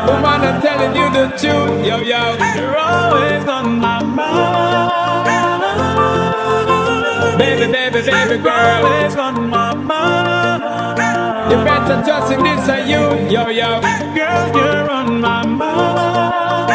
Woman, I'm telling you the truth, yo, yo. You're always on my mind. Baby, baby, baby girl, always on my mind. you better trust in this are you, yo, yo. Girl, you're on my mind.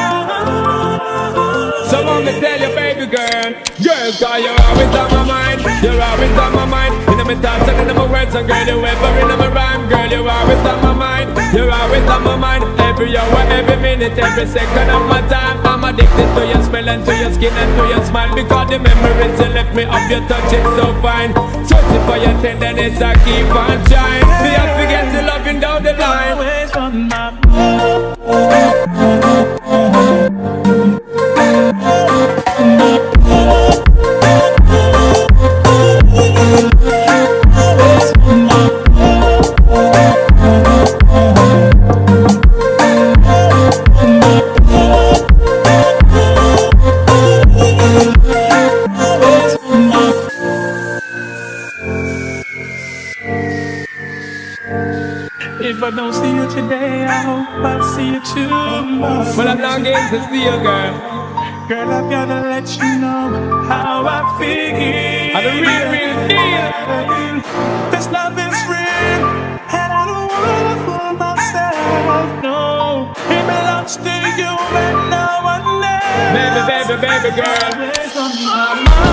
So want me tell you, baby girl, girl, cause you're always on my mind. You're always on my mind. In my thoughts and in my words, and girl, you ever in my rhyme. Girl, you're always on my mind. You're always on my mind. Every hour, every minute, every second of my time. I'm addicted to your smell and to your skin and to your smile. Because the memories you left me of your touch, it's so fine. Searching for your tenderness, I keep on trying. Me have to get to loving down the line. Always on my If I don't see you today, I hope I see you tomorrow. Well, I'm longing to see you, girl. Girl, I've gotta let you know how I feel. I'm the real, real deal. This love is real, and I don't wanna fool myself. No, it belongs to you, and no one else. Baby, baby, baby girl. Always on my mind.